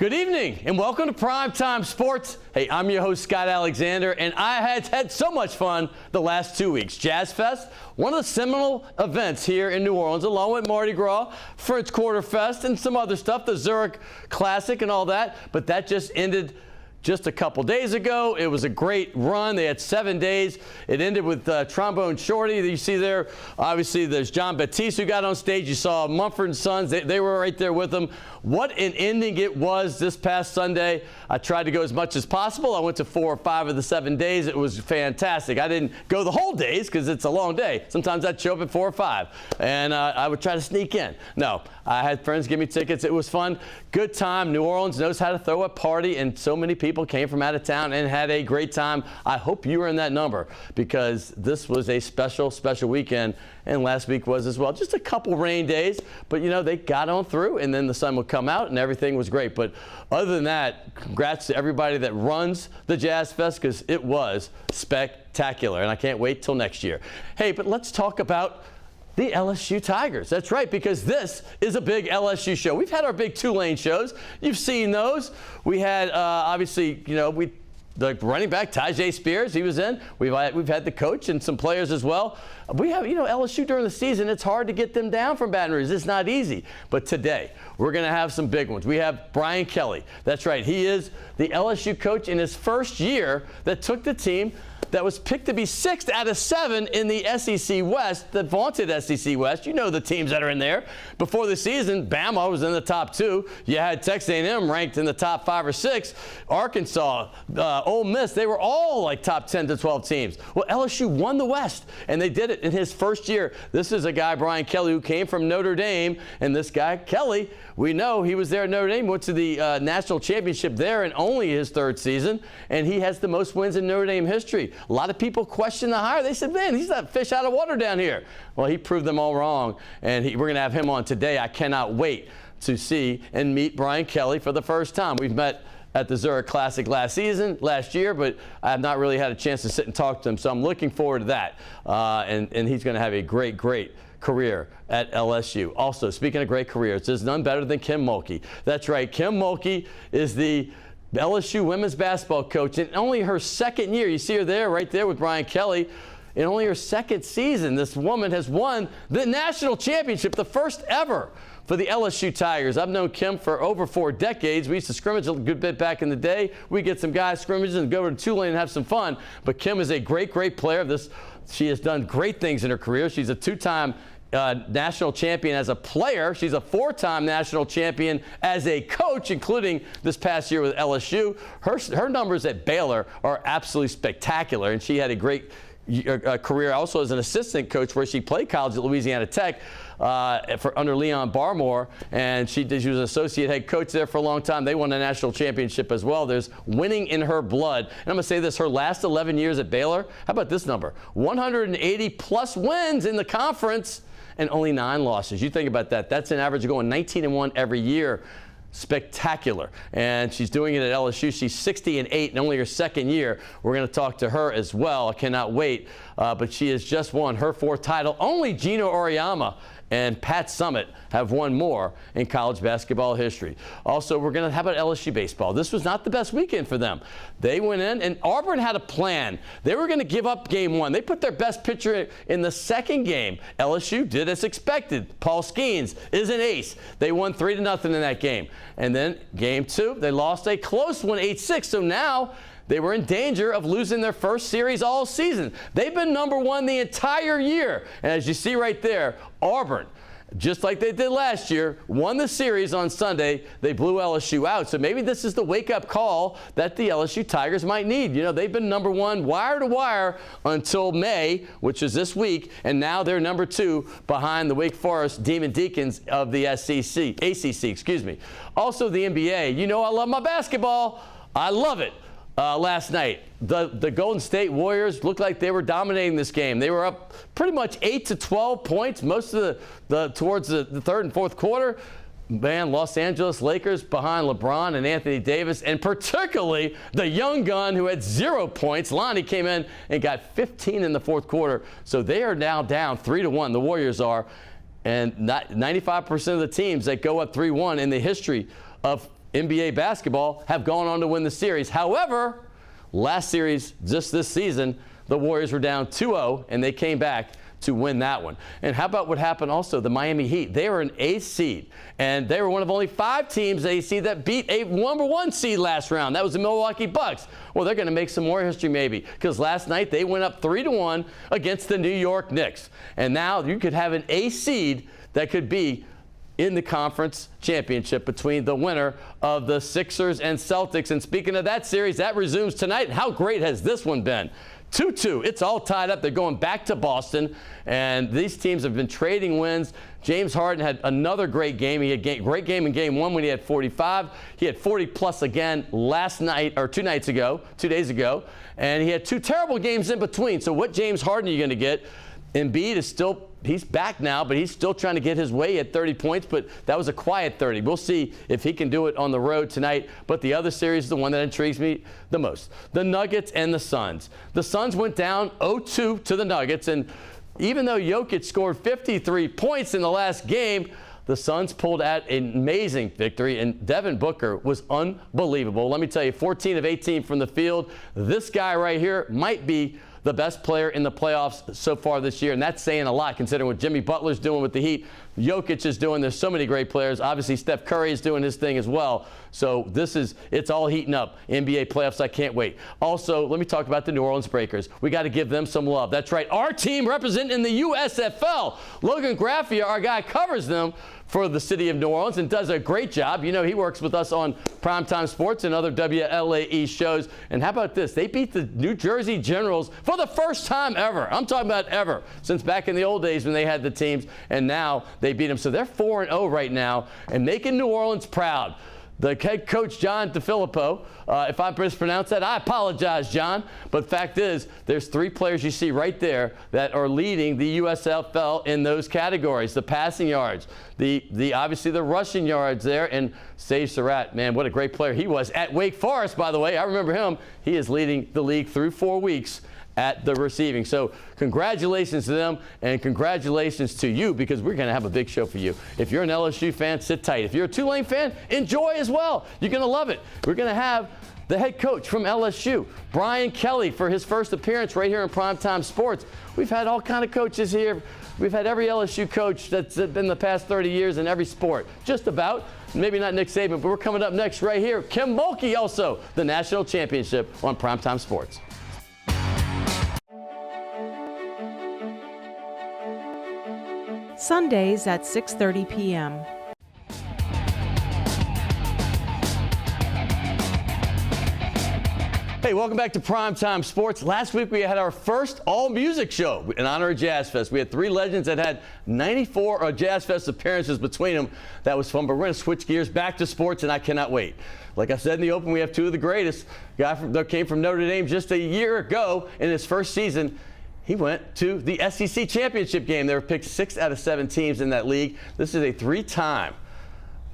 Good evening and welcome to Primetime Sports. Hey, I'm your host, Scott Alexander, and I had so much fun the last 2 weeks. Jazz Fest, one of the seminal events here in New Orleans, along with Mardi Gras, French Quarter Fest, and some other stuff, the Zurich Classic and all that. But that just ended just a couple days ago. It was a great run. They had 7 days. It ended with Trombone Shorty that you see there. Obviously, there's John Batiste who got on stage. You saw Mumford & Sons. They were right there with them. What an ending it was this past Sunday. I tried to go as much as possible. I went to 4 or 5 of the 7 days. It was fantastic. I didn't go the whole days because it's a long day. Sometimes I'd show up at 4 or 5, and I would try to sneak in. No, I had friends give me tickets. It was fun. Good time. New Orleans knows how to throw a party, and so many people came from out of town and had a great time. I hope you were in that number because this was a special, special weekend, and last week was as well. Just a couple rain days, but, you know, they got on through, and then the sun would come out, and everything was great. But other than that, congrats to everybody that runs the Jazz Fest because it was spectacular, and I can't wait till next year. Hey, but let's talk about the LSU Tigers. That's right, because this is a big LSU show. We've had our big Tulane shows. You've seen those. We had, obviously, you know, the running back, Tyjae Spears, he was in. We've had the coach and some players as well. We have, you know, LSU during the season, it's hard to get them down from Baton Rouge. It's not easy. But today, we're going to have some big ones. We have Brian Kelly. That's right. He is the LSU coach in his first year that took the team that was picked to be 6th out of 7 in the SEC West, the vaunted SEC West. You know the teams that are in there. Before the season, Bama was in the top 2. You had Texas A&M ranked in the top 5 or 6. Arkansas, Ole Miss, they were all like top 10 to 12 teams. Well, LSU won the West, and they did it in his first year. This is a guy, Brian Kelly, who came from Notre Dame, and this guy, Kelly, we know he was there at Notre Dame, went to the national championship there in only his 3rd season, and he has the most wins in Notre Dame history. A lot of people question the hire. They said, man, he's not fish out of water down here. Well, he proved them all wrong, and we're going to have him on today. I cannot wait to see and meet Brian Kelly for the first time. We've met at the Zurich Classic last year, but I have not really had a chance to sit and talk to him, so I'm looking forward to that. And he's going to have a great, great career at LSU. Also, speaking of great careers, there's none better than Kim Mulkey. That's right, Kim Mulkey is the LSU women's basketball coach in only her 2nd year. You see her there, right there with Brian Kelly. In only her 2nd season, this woman has won the national championship, the first ever for the LSU Tigers. I've known Kim for over 4 decades. We used to scrimmage a good bit back in the day. We get some guys scrimmaging and go to Tulane and have some fun. But Kim is a great, great player. She has done great things in her career. She's a 2-time national champion as a player. She's a 4-time national champion as a coach, including this past year with LSU. Her numbers at Baylor are absolutely spectacular, and she had a great career also as an assistant coach where she played college at Louisiana Tech under Leon Barmore, and she was an associate head coach there for a long time. They won a national championship as well. There's winning in her blood. And I'm going to say this, her last 11 years at Baylor, how about this number? 180-plus wins in the conference and only 9 losses. You think about that. That's an average of going 19-1 every year. Spectacular. And she's doing it at LSU. She's 60-8 in only her 2nd year. We're going to talk to her as well. I cannot wait. But she has just won her 4th title. Only Gino Auriemma and Pat Summitt have won more in college basketball history. Also, we're going to have about LSU baseball. This was not the best weekend for them. They went in, and Auburn had a plan. They were going to give up game 1. They put their best pitcher in the 2nd game. LSU did as expected. Paul Skeens is an ace. They won 3-0 in that game. And then game 2, they lost a close one, 8-6. So now they were in danger of losing their first series all season. They've been number 1 the entire year. And as you see right there, Auburn, just like they did last year, won the series on Sunday. They blew LSU out. So maybe this is the wake-up call that the LSU Tigers might need. You know, they've been number 1 wire to wire until May, which is this week, and now they're number 2 behind the Wake Forest Demon Deacons of the ACC, excuse me. Also the NBA. You know I love my basketball. I love it. Last night, the Golden State Warriors looked like they were dominating this game. They were up pretty much 8 to 12 points most of towards the 3rd and 4th quarter. Man, Los Angeles Lakers behind LeBron and Anthony Davis, and particularly the young gun who had 0 points. Lonnie came in and got 15 in the 4th quarter. So they are now down 3-1. The Warriors are, and 95% of the teams that go up 3-1 in the history of NBA basketball have gone on to win the series. However, last series, just this season, the Warriors were down 2-0, and they came back to win that one. And how about what happened also? The Miami Heat. They were an 8th seed, and they were one of only 5 teams AC that beat a number 1 seed last round. That was the Milwaukee Bucks. Well, they're going to make some more history maybe, because last night they went up 3-1 against the New York Knicks. And now you could have an A seed that could be in the conference championship between the winner of the Sixers and Celtics. And speaking of that series, that resumes tonight. And how great has this one been? 2-2. It's all tied up. They're going back to Boston, and these teams have been trading wins. James Harden had another great game. He had a great game in Game 1 when he had 45. He had 40-plus again last night, or 2 days ago, and he had 2 terrible games in between. So what James Harden are you going to get? Embiid is still, he's back now, but he's still trying to get his way at 30 points, but that was a quiet 30. We'll see if he can do it on the road tonight. But the other series is the one that intrigues me the most. The Nuggets and the Suns. The Suns went down 0-2 to the Nuggets, and even though Jokic scored 53 points in the last game, the Suns pulled out an amazing victory, and Devin Booker was unbelievable. Let me tell you, 14 of 18 from the field. This guy right here might be the best player in the playoffs so far this year, and that's saying a lot considering what Jimmy Butler's doing with the Heat. Jokic is doing. There's so many great players. Obviously, Steph Curry is doing his thing as well. So it's all heating up. NBA playoffs, I can't wait. Also, let me talk about the New Orleans Breakers. We got to give them some love. That's right. Our team representing the USFL. Logan Graffia, our guy, covers them for the city of New Orleans and does a great job. You know, he works with us on Primetime Sports and other WLAE shows. And how about this? They beat the New Jersey Generals for the first time ever. I'm talking about ever, since back in the old days when they had the teams, and now they beat them. So they're 4-0 right now and making New Orleans proud. The head coach, John DeFilippo, if I mispronounce that, I apologize, John. But fact is, there's 3 players you see right there that are leading the USFL in those categories. The passing yards, obviously the rushing yards there, and Sage Surratt, man, what a great player he was at Wake Forest, by the way. I remember him. He is leading the league through 4 weeks at the receiving. So congratulations to them, and congratulations to you, because we're going to have a big show for you. If you're an LSU fan, sit tight. If you're a Tulane fan, enjoy as well. You're going to love it. We're going to have the head coach from LSU, Brian Kelly, for his first appearance right here in Primetime Sports. We've had all kind of coaches here. We've had every LSU coach that's been the past 30 years in every sport, just about. Maybe not Nick Saban, but we're coming up next right here. Kim Mulkey, also the national championship on Primetime Sports. Sundays at 6:30 p.m. Hey, welcome back to Primetime Sports. Last week we had our first all-music show in honor of Jazz Fest. We had 3 legends that had 94 Jazz Fest appearances between them. That was fun, but we're going to switch gears back to sports, and I cannot wait. Like I said in the open, we have 2 of the greatest. Guy that came from Notre Dame just a year ago in his first season. He went to the SEC championship game. They were picked 6 out of 7 teams in that league. This is a 3-time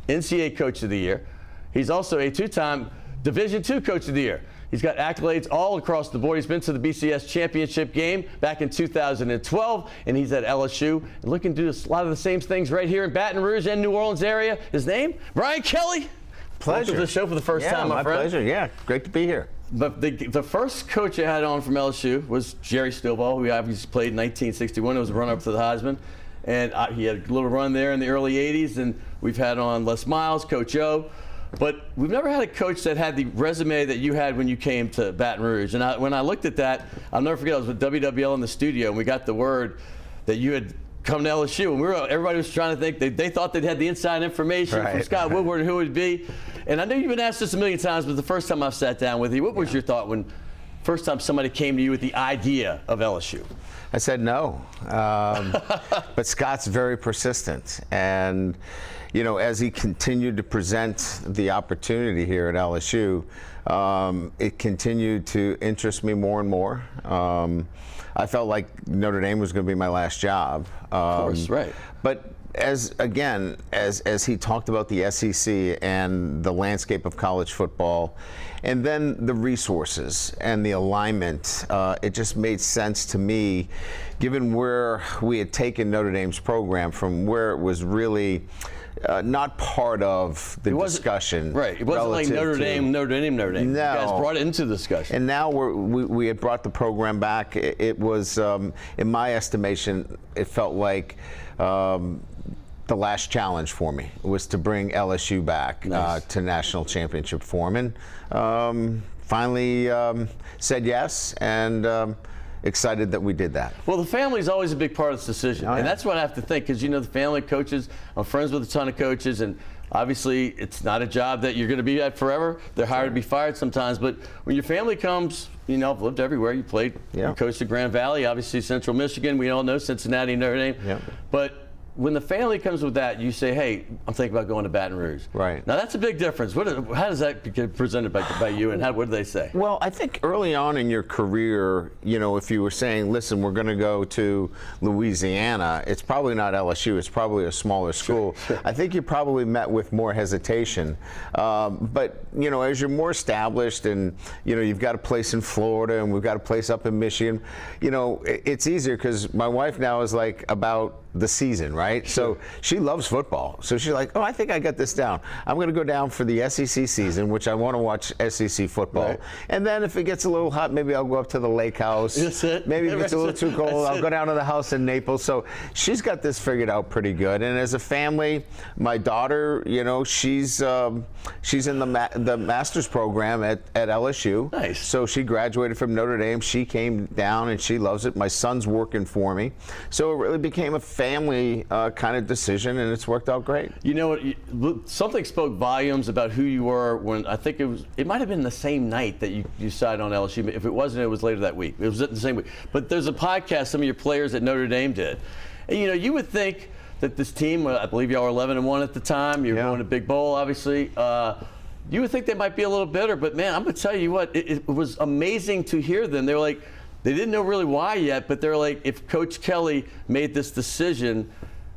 NCAA Coach of the Year. He's also a 2-time Division II Coach of the Year. He's got accolades all across the board. He's been to the BCS championship game back in 2012, and he's at LSU and looking to do a lot of the same things right here in Baton Rouge and New Orleans area. His name, Brian Kelly. Pleasure. Welcome to the show for the first time, my friend. Pleasure. Yeah, great to be here. But the first coach I had on from LSU was Jerry Stovall, who obviously played in 1961. It was a runner-up to the Heisman. And he had a little run there in the early 80s. And we've had on Les Miles, Coach O. But we've never had a coach that had the resume that you had when you came to Baton Rouge. And when I looked at that, I'll never forget, I was with WWL in the studio, and we got the word that you had come to LSU. And everybody was trying to think, they thought they'd had the inside information from Scott Woodward and who it would be. And I know you've been asked this a million times, but the first time I've sat down with you, what was your thought when first time somebody came to you with the idea of LSU? I said no, but Scott's very persistent, and you know, as he continued to present the opportunity here at LSU, it continued to interest me more and more. I felt like Notre Dame was going to be my last job. Of course, right. But as he talked about the SEC and the landscape of college football, and then the resources and the alignment, it just made sense to me, given where we had taken Notre Dame's program from where it was really not part of the discussion. Right. It wasn't like Notre Dame. No. You guys brought it into the discussion. And now we had brought the program back. It was, in my estimation, it felt like the last challenge for me was to bring LSU back to national championship form. And finally said yes, and excited that we did that. Well, the family is always a big part of this decision. And that's what I have to think, because, the family coaches, I'm friends with a ton of coaches, and obviously it's not a job that you're going to be at forever. They're hired to be fired sometimes. But when your family comes, I've lived everywhere. You played, you coached at Grand Valley, obviously Central Michigan. We all know Cincinnati, Notre Dame. Yep. But when the family comes with that, you say, hey, I'm thinking about going to Baton Rouge. Right. Now, that's a big difference. How does that get presented by you, and what do they say? Well, I think early on in your career, if you were saying, listen, we're going to go to Louisiana, it's probably not LSU. It's probably a smaller school. Sure. I think you probably met with more hesitation. But, as you're more established and, you've got a place in Florida and we've got a place up in Michigan, it's easier because my wife now is like about the season, right? Sure. So she loves football. So she's like, oh, I think I got this down. I'm going to go down for the SEC season, which I want to watch SEC football. Right. And then if it gets a little hot, maybe I'll go up to the lake house. That's it. Maybe if it gets a little too cold, I'll go down to the house in Naples. So she's got this figured out pretty good. And as a family, my daughter, she's in the master's program at LSU. Nice. So she graduated from Notre Dame. She came down and she loves it. My son's working for me. So it really became a family kind of decision, and it's worked out great. You know what? Something spoke volumes about who you were when I think it might have been the same night that you decided on LSU. If it wasn't, it was later that week. It was the same week. But there's a podcast some of your players at Notre Dame did. And, you would think that this team, I believe y'all were 11-1 at the time. You're going to Big Bowl, obviously. You would think they might be a little bitter, but man, I'm going to tell you what, it was amazing to hear them. They were like, they didn't know really why yet, but they're like, if Coach Kelly made this decision,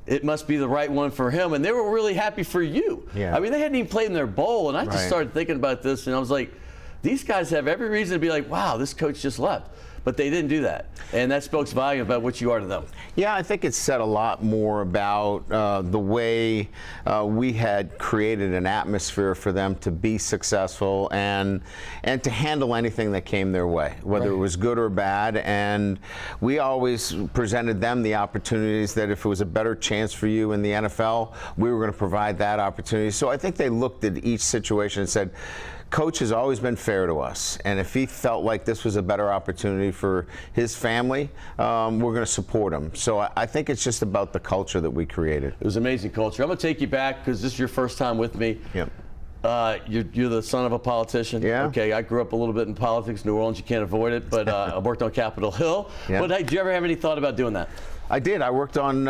it must be the right one for him. And they were really happy for you. Yeah. I mean, they hadn't even played in their bowl, and I just started thinking about this, and I was like, these guys have every reason to be like, wow, this coach just left. But they didn't do that. And that spoke volumes about what you are to them. Yeah, I think it said a lot more about the way we had created an atmosphere for them to be successful and to handle anything that came their way, whether it was good or bad. And we always presented them the opportunities that if it was a better chance for you in the NFL, we were going to provide that opportunity. So I think they looked at each situation and said, Coach has always been fair to us, and if he felt like this was a better opportunity for his family, we're going to support him. So I think it's just about the culture that we created. It was amazing culture. I'm going to take you back because this is your first time with me. Yep. You're the son of a politician. Yeah. Okay, I grew up a little bit in politics, New Orleans. You can't avoid it, but I worked on Capitol Hill. Yeah. But hey, do you ever have any thought about doing that? I did. I worked on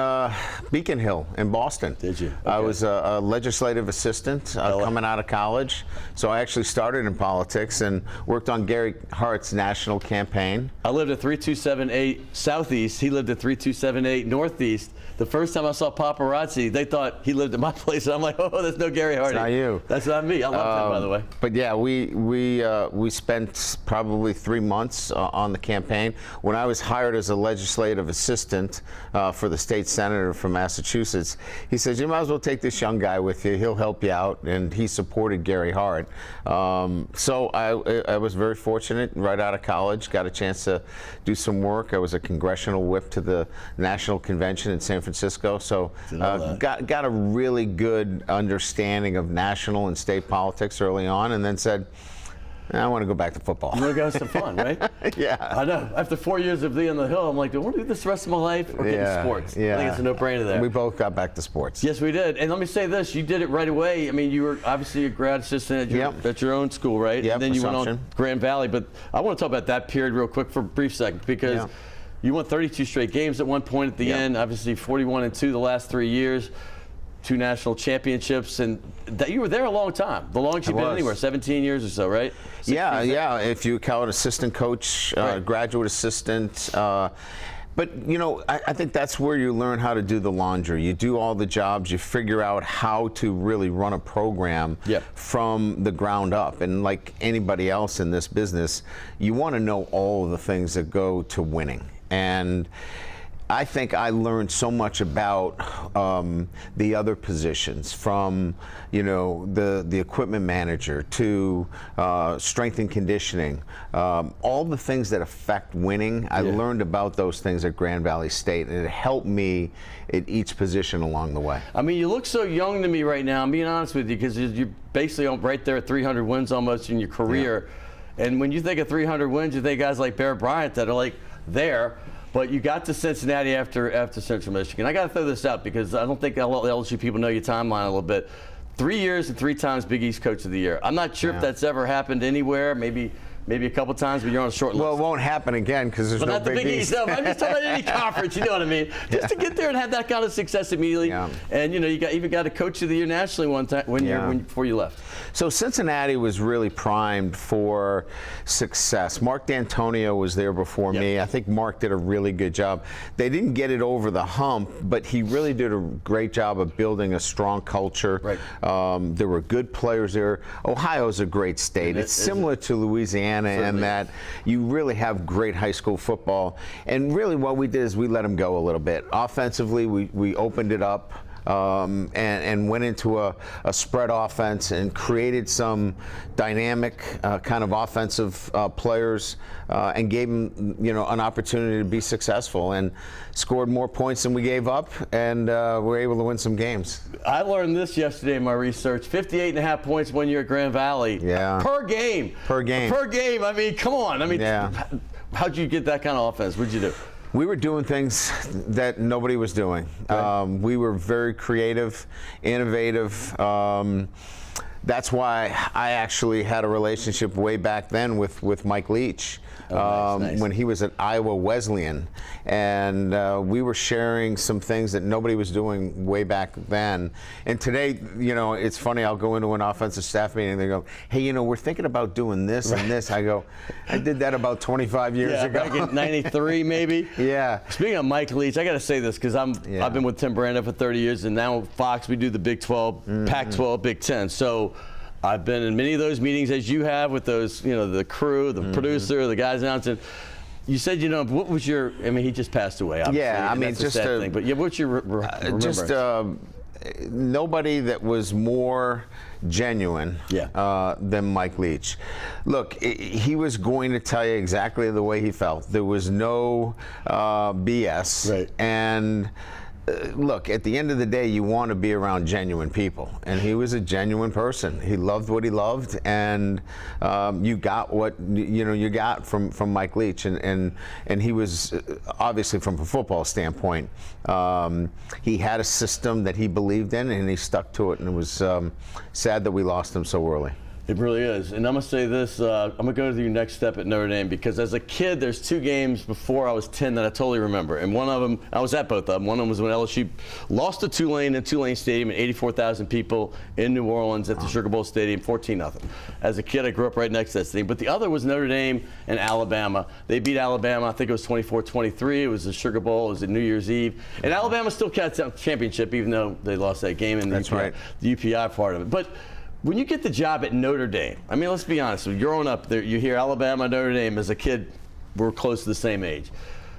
Beacon Hill in Boston. Did you? Okay. I was a legislative assistant coming out of college. So I actually started in politics and worked on Gary Hart's national campaign. I lived at 3278 Southeast. He lived at 3278 Northeast. The first time I saw paparazzi, they thought he lived at my place. And I'm like, oh, that's no Gary Hart. That's not you. That's not me. I love him, by the way. But yeah, we spent probably 3 months on the campaign. When I was hired as a legislative assistant for the state senator from Massachusetts, he says, you might as well take this young guy with you. He'll help you out. And he supported Gary Hart. So I was very fortunate right out of college, got a chance to do some work. I was a congressional whip to the National Convention in San Francisco. So got a really good understanding of national and state politics early on, and then said, I want to go back to football. You want to go have some fun, right? Yeah. I know. After 4 years of being on the Hill, I'm like, do I want to do this the rest of my life or get into sports? Yeah. I think it's a no-brainer there. We both got back to sports. Yes, we did. And let me say this. You did it right away. I mean, you were obviously a grad assistant at your own school, right? Yep, and then you went Assumption. on Grand Valley. But I want to talk about that period real quick for a brief second because you won 32 straight games at one point at the end. Obviously 41-2 the last 3 years. 2 national championships, and that you were there a long time. The longest you've been anywhere, 17 years or so, right? Yeah. If you count assistant coach, Right. graduate assistant. But, you know, I think that's where you learn how to do the laundry. You do all the jobs. You figure out how to really run a program from the ground up. And like anybody else in this business, you want to know all of the things that go to winning. And I think I learned so much about the other positions, from, you know, the equipment manager to strength and conditioning, all the things that affect winning. I learned about those things at Grand Valley State, and it helped me at each position along the way. I mean, you look so young to me right now. I'm being honest with you, because you're basically right there at 300 wins almost in your career. And when you think of 300 wins, you think guys like Bear Bryant that are like there. But you got to Cincinnati after Central Michigan. I got to throw this out because I don't think a lot of LSU people know your timeline a little bit. 3 years and 3 times Big East Coach of the Year. I'm not sure if that's ever happened anywhere. Maybe a couple times, but you're on a short list. Well, it won't happen again because there's no not the Big East. No, I'm just talking about any conference. You know what I mean? Just to get there and have that kind of success immediately. And you know, you even got a Coach of the Year nationally one time before you left. So Cincinnati was really primed for success. Mark D'Antonio was there before me. I think Mark did a really good job. They didn't get it over the hump, but he really did a great job of building a strong culture. There were good players there. Ohio's a great state. It's similar to Louisiana in that you really have great high school football. And really what we did is we let them go a little bit. Offensively, we opened it up. And went into a spread offense and created some dynamic kind of offensive players and gave them, you know, an opportunity to be successful, and scored more points than we gave up, and were able to win some games. I learned this yesterday in my research. 58.5 points 1 year at Grand Valley. Per game. Per game. Per game. I mean, come on. I mean, how'd you get that kind of offense? What'd you do? We were doing things that nobody was doing. We were very creative, innovative. That's why I actually had a relationship way back then with Mike Leach. Nice. When he was at Iowa Wesleyan, and we were sharing some things that nobody was doing way back then. And today, you know, it's funny, I'll go into an offensive staff meeting and they go, hey, you know, we're thinking about doing this and this. I go, I did that about 25 years ago. Back in 93 maybe. Speaking of Mike Leach, I got to say this because I've been with Tim Brando for 30 years, and now Fox, we do the Big 12, Pac-12, Big 10. So I've been in many of those meetings as you have with those, you know, the crew, the producer, the guys announcing. You said, you know, what was your? I mean, he just passed away. Obviously, I mean, just a sad thing. But what's your remembrance? Just nobody that was more genuine than Mike Leach. Look, he was going to tell you exactly the way he felt. There was no BS. And look, at the end of the day, you want to be around genuine people, and he was a genuine person. He loved what he loved, and you got what you got from Mike Leach, and he was obviously, from a football standpoint, he had a system that he believed in, and he stuck to it, and it was sad that we lost him so early. It really is. And I'm going to say this, I'm going to go to your next step at Notre Dame, because as a kid, there's 2 games before I was 10 that I totally remember. And one of them, I was at both of them. One of them was when LSU lost to Tulane in Tulane Stadium, and 84,000 people in New Orleans at the Sugar Bowl Stadium, 14-0. As a kid, I grew up right next to that stadium. But the other was Notre Dame and Alabama. They beat Alabama, I think it was 24-23. It was the Sugar Bowl. It was at New Year's Eve. And Alabama still got the championship, even though they lost that game in the UPI part of it. But when you get the job at Notre Dame, I mean, let's be honest, you're growing up there, you hear Alabama, Notre Dame. As a kid, we're close to the same age.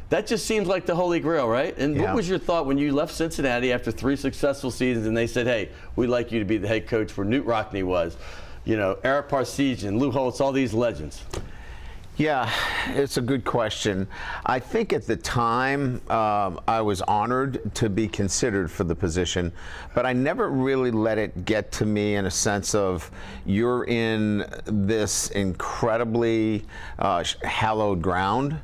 That just seems like the holy grail, right? And what was your thought when you left Cincinnati after 3 successful seasons and they said, hey, we'd like you to be the head coach where Newt Rockne was, you know, Eric Parsegian, Lou Holtz, all these legends? Yeah, it's a good question. I think at the time I was honored to be considered for the position, but I never really let it get to me in a sense of you're in this incredibly hallowed ground.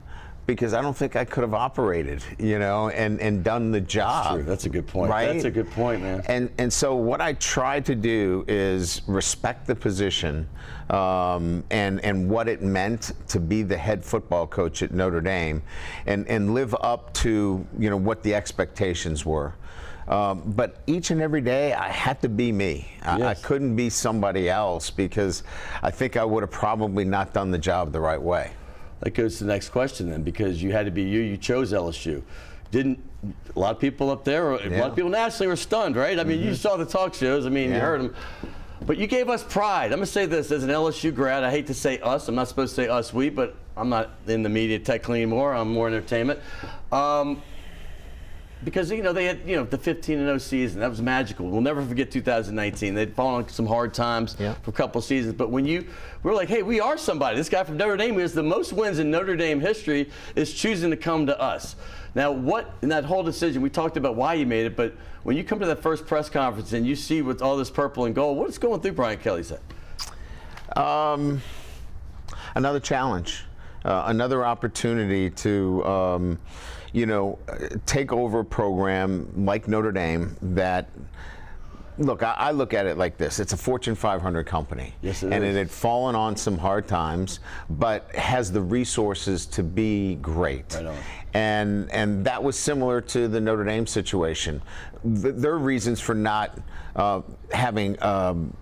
because I don't think I could have operated, and done the job. That's true. That's a good point. Right? That's a good point, man. And so what I try to do is respect the position and what it meant to be the head football coach at Notre Dame, and live up to what the expectations were. But each and every day, I had to be me. I couldn't be somebody else, because I think I would have probably not done the job the right way. That goes to the next question then, because you had to be you. You chose LSU. A lot of people up there, a lot of people nationally were stunned, right? I mean, you saw the talk shows. I mean, you heard them. But you gave us pride. I'm going to say this as an LSU grad. I hate to say us. I'm not supposed to say us, we, but I'm not in the media technically anymore. I'm more entertainment. Because, they had, the 15-0 season. That was magical. We'll never forget 2019. They'd fallen on some hard times for a couple of seasons. But when we're like, hey, we are somebody. This guy from Notre Dame, who has the most wins in Notre Dame history, is choosing to come to us. Now, in that whole decision, we talked about why you made it, but when you come to that first press conference and you see with all this purple and gold, what's going through Brian Kelly's head? Another challenge, another opportunity to, take over a program like Notre Dame that, look, I look at it like this. It's a Fortune 500 company. Yes, it is. And it had fallen on some hard times, but has the resources to be great. Right on. And that was similar to the Notre Dame situation. Their reasons for not having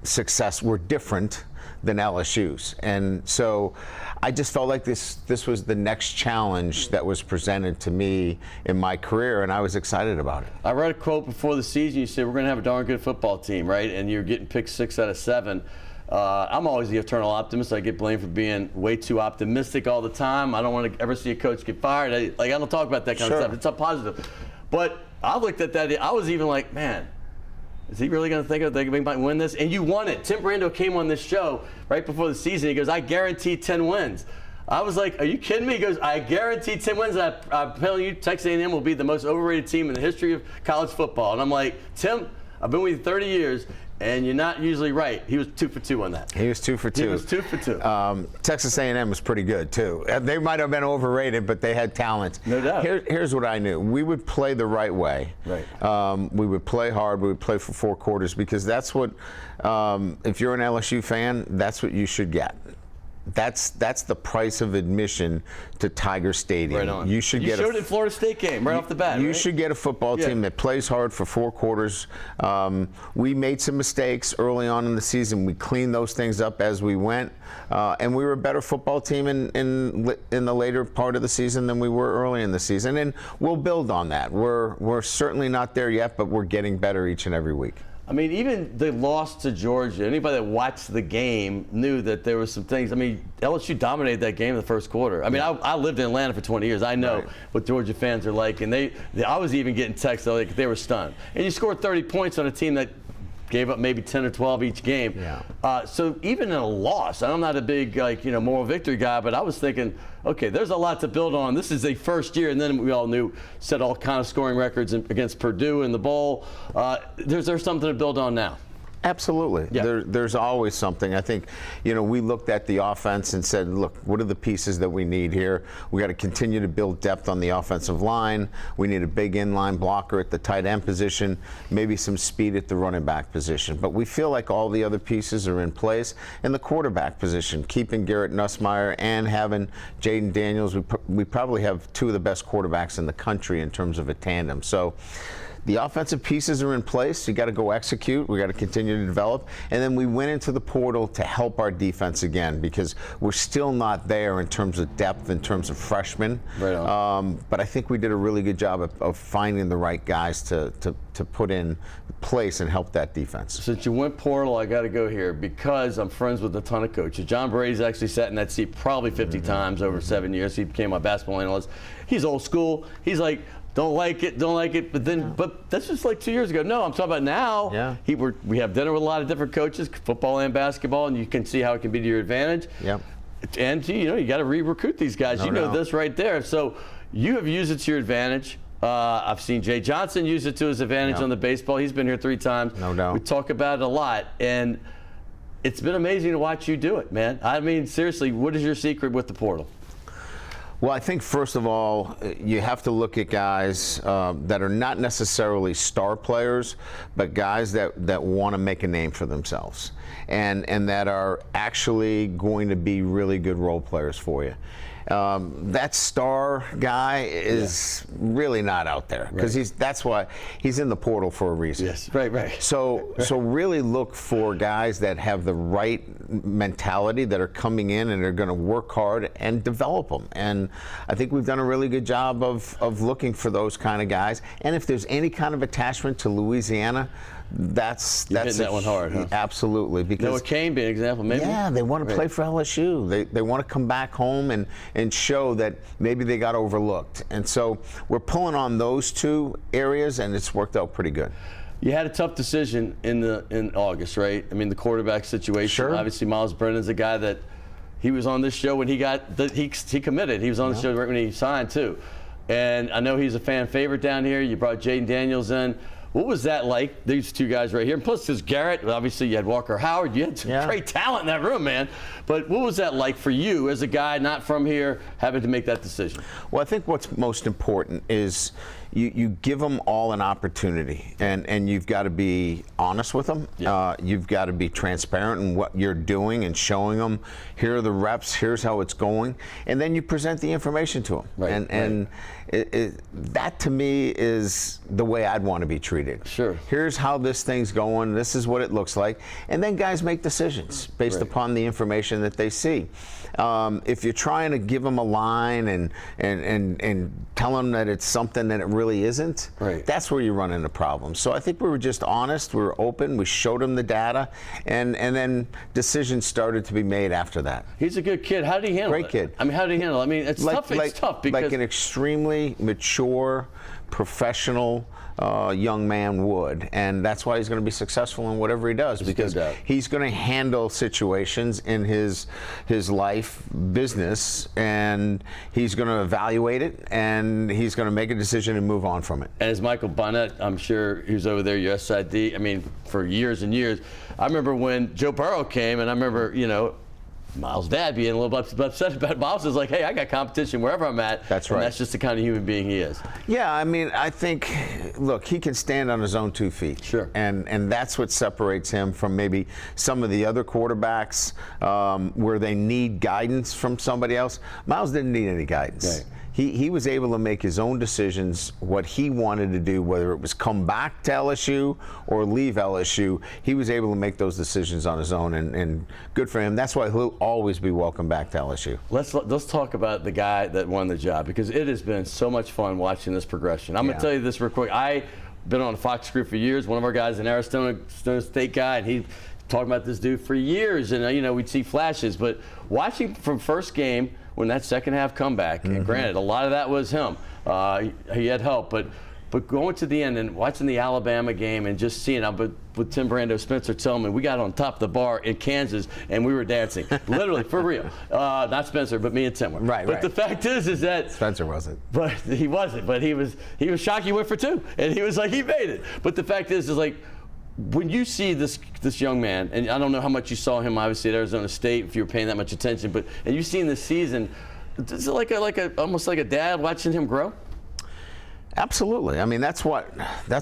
success were different than LSU's. And so I just felt like this was the next challenge that was presented to me in my career, and I was excited about it. I read a quote before the season. You said, we're going to have a darn good football team, right? And you're getting picked 6 out of 7. I'm always the eternal optimist. I get blamed for being way too optimistic all the time. I don't want to ever see a coach get fired. I don't talk about that kind of stuff. It's a positive. But I looked at that. I was even like, man, is he really going to think they might win this? And you won it. Tim Brando came on this show right before the season. He goes, I guarantee 10 wins. I was like, are you kidding me? He goes, I guarantee 10 wins. I'm telling you, Texas A&M will be the most overrated team in the history of college football. And I'm like, Tim, I've been with you 30 years, and you're not usually right. He was 2 for 2 on that. He was 2 for 2. He was 2 for 2. Texas A&M was pretty good, too. They might have been overrated, but they had talent. No doubt. Here's what I knew. We would play the right way. Right. We would play hard. We would play for 4 quarters, because that's what, if you're an LSU fan, that's what you should get. That's the price of admission to Tiger Stadium. Right on. You showed it in Florida State game right off the bat. You should get a football team that plays hard for 4 quarters. We made some mistakes early on in the season. We cleaned those things up as we went, and we were a better football team in the later part of the season than we were early in the season. And we'll build on that. We're certainly not there yet, but we're getting better each and every week. I mean, even the loss to Georgia, anybody that watched the game knew that there was some things. I mean, LSU dominated that game in the first quarter. I mean, I lived in Atlanta for 20 years. I know what Georgia fans are like, and I was even getting texts like they were stunned. And you scored 30 points on a team that gave up maybe 10 or 12 each game. Yeah. So even in a loss, I'm not a big moral victory guy, but I was thinking, okay, there's a lot to build on. This is a first year, and then we all knew set all kind of scoring records against Purdue in the bowl. There's something to build on now. Absolutely. Yeah. There's always something. I think, we looked at the offense and said, look, what are the pieces that we need here? We got to continue to build depth on the offensive line. We need a big inline blocker at the tight end position, maybe some speed at the running back position. But we feel like all the other pieces are in place. In the quarterback position, keeping Garrett Nussmeier and having Jaden Daniels, we probably have 2 of the best quarterbacks in the country in terms of a tandem. So the offensive pieces are in place. You got to go execute. We got to continue to develop. And then we went into the portal to help our defense again, because we're still not there in terms of depth, in terms of freshmen. Right on. But I think we did a really good job of finding the right guys to put in place and help that defense. Since you went portal, I got to go here because I'm friends with a ton of coaches. John Brady's actually sat in that seat probably 50 times over 7 years. He became my basketball analyst. He's old school. He's like, don't like it, but that's just like 2 years ago. No, I'm talking about now. Yeah. We have dinner with a lot of different coaches, football and basketball, and you can see how it can be to your advantage. Yep. And you got to re-recruit these guys. No, you know no. this right there. So you have used it to your advantage. I've seen Jay Johnson use it to his advantage on the baseball. He's been here 3 times. No doubt. We talk about it a lot, and it's been amazing to watch you do it, man. I mean, seriously, what is your secret with the portal? Well, I think first of all, you have to look at guys that are not necessarily star players, but guys that want to make a name for themselves, and that are actually going to be really good role players for you. That star guy is really not out there because that's why he's in the portal for a reason. Yes, right. So really look for guys that have the right mentality, that are coming in and are going to work hard and develop them. And I think we've done a really good job of looking for those kind of guys. And if there's any kind of attachment to Louisiana, that's hitting that one hard, huh? Absolutely. Because Noah Kane being an example, maybe. Yeah, they want to play for LSU. They want to come back home and show that maybe they got overlooked. And so we're pulling on those two areas, and it's worked out pretty good. You had a tough decision in August, right? I mean, the quarterback situation. Sure. Obviously, Miles Brennan's a guy that he was on this show when he committed. He was on the show right when he signed too. And I know he's a fan favorite down here. You brought Jaden Daniels in. What was that like, these two guys right here? And plus, there's Garrett. Obviously, you had Walker Howard. You had some great talent in that room, man. But what was that like for you as a guy not from here having to make that decision? Well, I think what's most important is you give them all an opportunity, and you've got to be honest with them. Yeah. You've got to be transparent in what you're doing and showing them, here are the reps, here's how it's going, and then you present the information to them. Right, and that to me is the way I'd want to be treated. Sure. Here's how this thing's going, this is what it looks like, and then guys make decisions based upon the information that they see. If you're trying to give them a line and tell them that it's something that it really isn't, that's where you run into problems. So I think we were just honest, we were open, we showed them the data, and then decisions started to be made after that. He's a good kid. How did he handle it? Great kid. I mean, how did he handle it? I mean, it's tough. It's tough because like an extremely mature, professional young man would, and that's why he's going to be successful in whatever he does, because he's going to handle situations in his life, business, and he's going to evaluate it, and he's going to make a decision and move on from it. And as Michael Bonnet, I'm sure he was over there, your SID, I mean, for years and years. I remember when Joe Burrow came, and I remember, Miles' dad being a little upset about it. Miles is like, hey, I got competition wherever I'm at. That's right. And that's just the kind of human being he is. Yeah, I mean, I think, look, he can stand on his own 2 feet. Sure. And that's what separates him from maybe some of the other quarterbacks where they need guidance from somebody else. Miles didn't need any guidance. Right. He was able to make his own decisions, what he wanted to do, whether it was come back to LSU or leave LSU. He was able to make those decisions on his own, and good for him. That's why he'll always be welcome back to LSU. Let's talk about the guy that won the job, because it has been so much fun watching this progression. I'm going to tell you this real quick. I've been on the Fox crew for years. One of our guys, an Arizona State guy, and he talked about this dude for years, and we'd see flashes. But watching from first game, when that second half comeback, and granted, a lot of that was him. He had help, but going to the end and watching the Alabama game and just seeing, with Tim Brando Spencer telling me, we got on top of the bar in Kansas and we were dancing, literally, for real. Not Spencer, but me and Tim were. Right. The fact is that Spencer wasn't. But he wasn't. But he was shocked he went for 2, and he was like, he made it. But the fact is like, when you see this young man, and I don't know how much you saw him obviously at Arizona State, if you were paying that much attention, and you've seen this season, is it almost like a dad watching him grow? Absolutely. I mean, that's why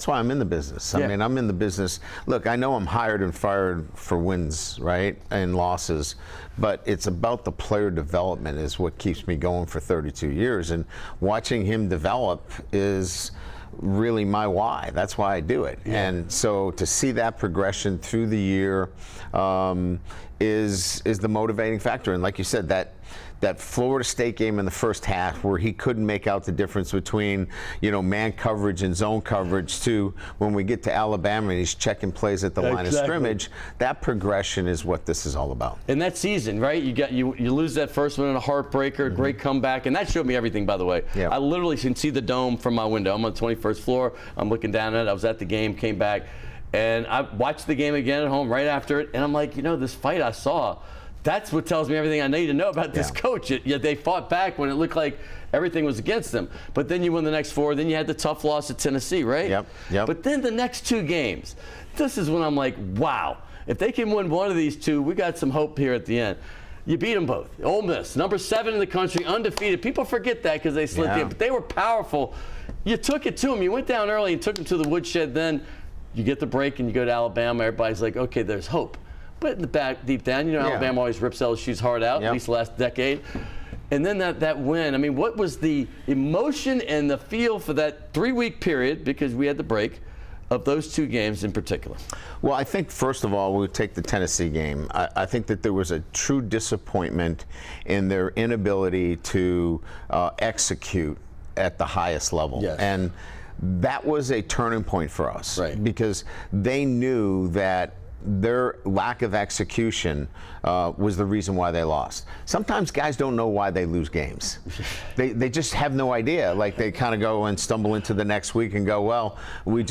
I'm in the business. I mean, I'm in the business. Look, I know I'm hired and fired for wins, right, and losses, but it's about the player development is what keeps me going for 32 years, and watching him develop is really my why. That's why I do it. Yeah. And so to see that progression through the year is the motivating factor. And like you said, that Florida State game in the first half where he couldn't make out the difference between, man coverage and zone coverage, to when we get to Alabama and he's checking plays at the line of scrimmage, that progression is what this is all about. In that season, right? You lose that first one in a heartbreaker, great comeback, and that showed me everything, by the way. Yeah. I literally can see the dome from my window. I'm on the 21st floor. I'm looking down at it. I was at the game, came back, and I watched the game again at home right after it, and I'm like, this fight I saw, that's what tells me everything I need to know about this coach. Yet they fought back when it looked like everything was against them. But then you win the next 4. Then you had the tough loss at Tennessee, right? Yep. But then the next 2 games, this is when I'm like, wow, if they can win one of these 2, we got some hope here at the end. You beat them both. Ole Miss, number 7 in the country, undefeated. People forget that because they slid in, but they were powerful. You took it to them. You went down early and took them to the woodshed. Then you get the break and you go to Alabama. Everybody's like, okay, there's hope. But in the back, deep down, Alabama always rips LSU's heart out, at least last decade. And then that win, I mean, what was the emotion and the feel for that 3-week period, because we had the break, of those 2 games in particular? Well, I think, first of all, we'll take the Tennessee game. I think that there was a true disappointment in their inability to execute at the highest level. Yes. And that was a turning point for us. Right. Because they knew that their lack of execution was the reason why they lost. Sometimes guys don't know why they lose games. They just have no idea. Like, they kind of go and stumble into the next week and go, well, we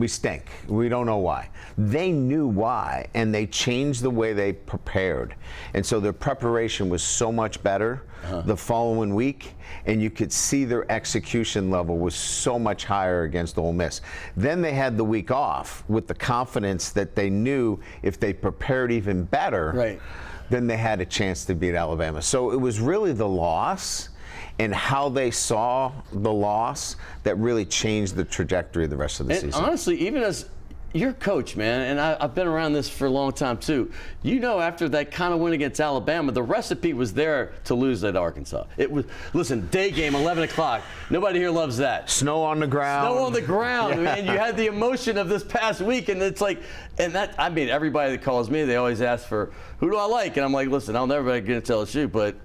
stink. We don't know why. They knew why, and they changed the way they prepared. And so their preparation was so much better the following week, and you could see their execution level was so much higher against Ole Miss. Then they had the week off with the confidence that they knew if they prepared even better, then they had a chance to beat Alabama. So it was really the loss and how they saw the loss that really changed the trajectory of the rest of the season. Honestly, even as you're a coach, man, and I've been around this for a long time too. After that kind of win against Alabama, the recipe was there to lose at Arkansas. It was, listen, day game, 11 o'clock. Nobody here loves that. Snow on the ground. Snow on the ground, man. You had the emotion of this past week, and it's like, I mean, everybody that calls me, they always ask for, who do I like? And I'm like, listen, I'll never be against LSU, but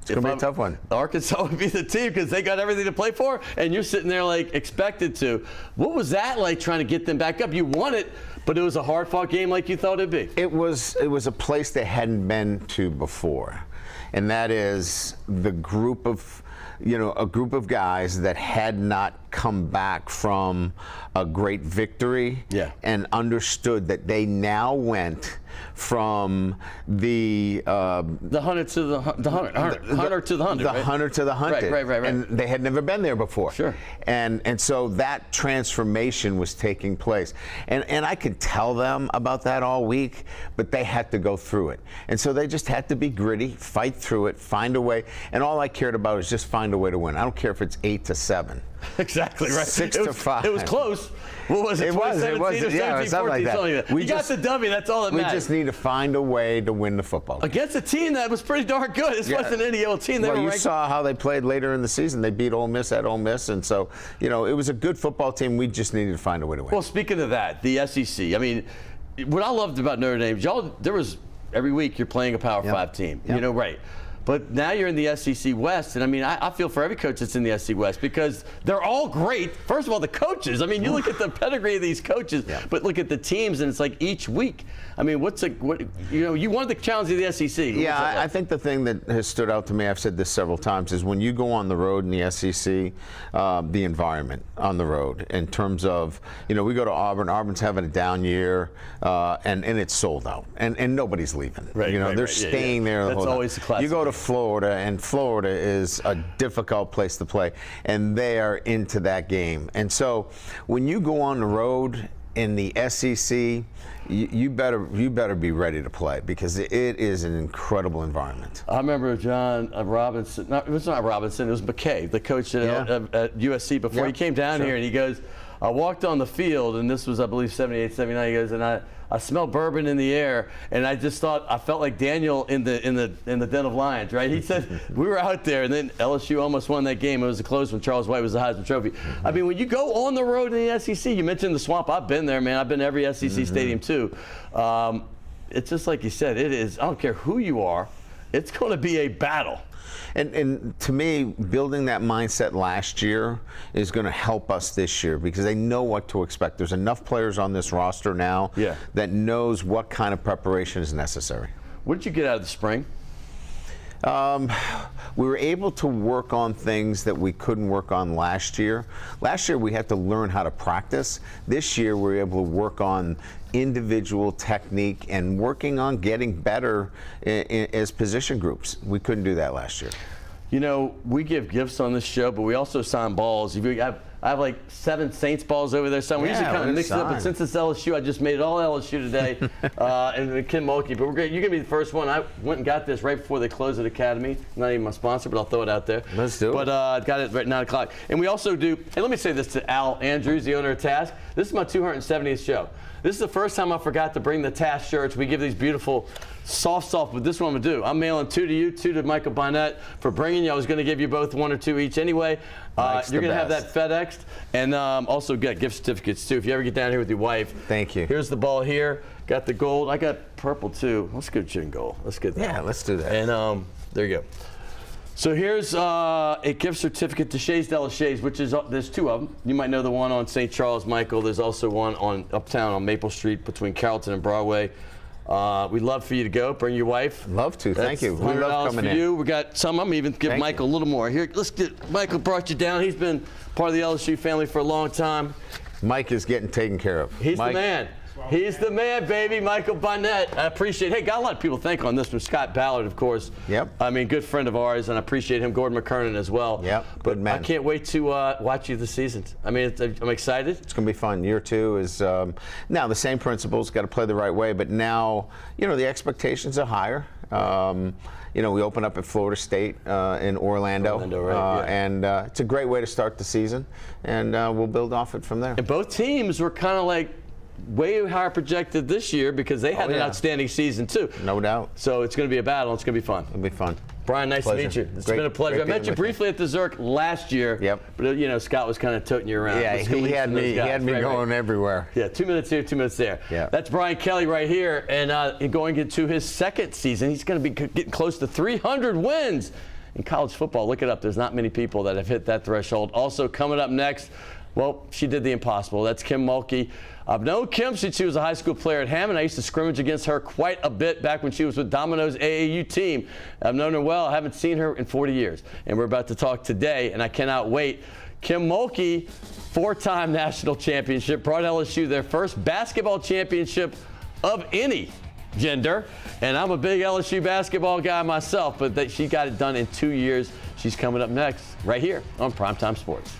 it's going to be a tough one. Arkansas would be the team because they got everything to play for, and you're sitting there like expected to. What was that like, trying to get them back up? You won it, but it was a hard-fought game like you thought it'd be. It was a place they hadn't been to before, and that is the group of guys that had not come back from a great victory and understood that they now went from the hunter to the hunter to the hunter, the hunter to the hunted, right. And they had never been there before. Sure. And so that transformation was taking place, and I could tell them about that all week, but they had to go through it, and so they just had to be gritty, fight through it, find a way, and all I cared about was just find a way to win. I don't care if it's 8-7. Exactly right. 6-5. It was close. What was it? It was. It was. Yeah, something like that. You got the W. That's all that matters. We just need to find a way to win the football game. Against a team that was pretty darn good. This wasn't any old team. They were you ranked. saw how they played later in the season. They beat Ole Miss at Ole Miss, and so it was a good football team. We just needed to find a way to win. Well, speaking of that, the SEC. I mean, what I loved about Notre Dame, there was every week you're playing a Power 5 team. Right. But now you're in the SEC West, and I mean, I feel for every coach that's in the SEC West because they're all great. First of all, the coaches. I mean, you look at the pedigree of these coaches, but look at the teams, and it's like each week. I mean, you wanted the challenge of the SEC. Yeah, I think the thing that has stood out to me, I've said this several times, is when you go on the road in the SEC, the environment on the road in terms of, we go to Auburn. Auburn's having a down year, and it's sold out, and nobody's leaving. They're staying there. That's always the classic. You go to Florida, and Florida is a difficult place to play, and they are into that game. And so when you go on the road in the SEC, you better be ready to play because it is an incredible environment. I remember John Robinson. It was not Robinson. It was McKay, the coach at USC before he came down here, and he goes, I walked on the field, and this was, I believe, 78, 79. He goes, and I smelled bourbon in the air, and I felt like Daniel in the den of lions, right? He said we were out there, and then LSU almost won that game. It was a close when Charles White was the Heisman Trophy. I mean, when you go on the road in the SEC, you mentioned the Swamp. I've been there, man. I've been to every SEC stadium too. It's just like you said. It is. I don't care who you are. It's going to be a battle. And to me, building that mindset last year is going to help us this year because they know what to expect. There's enough players on this roster now that knows what kind of preparation is necessary. What did you get out of the spring? We were able to work on things that we couldn't work on last year. Last year we had to learn how to practice. This year we were able to work on individual technique and working on getting better as position groups. We couldn't do that last year. We give gifts on this show, but we also sign balls. I've I have like 7 Saints balls over there. So we usually kind of mix it up, but since it's LSU, I just made it all LSU today. And Kim Mulkey. But we're great. You're going to be the first one. I went and got this right before they closed at Academy. Not even my sponsor, but I'll throw it out there. Let's do it. But I got it right at 9 o'clock. And we also do, and let me say this to Al Andrews, the owner of Task. This is my 270th show. This is the first time I forgot to bring the Task shirts. We give these beautiful soft, but this one I'm going to do. I'm mailing 2 to you, 2 to Michael Barnett for bringing you. I was going to give you both 1 or 2 each anyway. You're going to have that FedExed, and also get gift certificates too. If you ever get down here with your wife. Thank you. Here's the ball here. Got the gold. I got purple too. Let's go chin gold. Let's get that. Yeah, let's do that. And there you go. So here's a gift certificate to Shays de la Shays, which is, there's 2 of them. You might know the one on St. Charles, Michael. There's also one on Uptown on Maple Street between Carrollton and Broadway. We'd love for you to go. Bring your wife. Love to. Thank you. We love coming for in. you. We got some. I'm even give Michael a little more. Here, let's get Michael brought you down. He's been part of the LSU family for a long time. Mike is getting taken care of. He's the man. He's the man, baby, Michael Barnett. I appreciate it. Hey, got a lot of people to thank on this one. Scott Ballard, of course. Yep. I mean, good friend of ours, and I appreciate him. Gordon McKernan as well. Yep, good man. I can't wait to watch you this season. I mean, I'm excited. It's going to be fun. Year 2 is now the same principles. Got to play the right way, but now the expectations are higher. We open up at Florida State in Orlando, right, and it's a great way to start the season, and we'll build off it from there. And both teams were kind of like way higher projected this year because they had an outstanding season too. No doubt. So it's going to be a battle. It's going to be fun. It'll be fun. Brian, nice to meet you. It's been a pleasure. I met you briefly at the Zerk last year. Yep. But Scott was kind of toting you around. Yeah, he had me going everywhere. Yeah, 2 minutes here, 2 minutes there. Yeah. That's Brian Kelly right here, and going into his 2nd season. He's going to be getting close to 300 wins in college football. Look it up. There's not many people that have hit that threshold. Also coming up next, well, she did the impossible. That's Kim Mulkey. I've known Kim since she was a high school player at Hammond. I used to scrimmage against her quite a bit back when she was with Domino's AAU team. I've known her well. I haven't seen her in 40 years. And we're about to talk today, and I cannot wait. Kim Mulkey, 4-time national championship, brought LSU their first basketball championship of any gender. And I'm a big LSU basketball guy myself, but she got it done in 2 years. She's coming up next right here on Primetime Sports.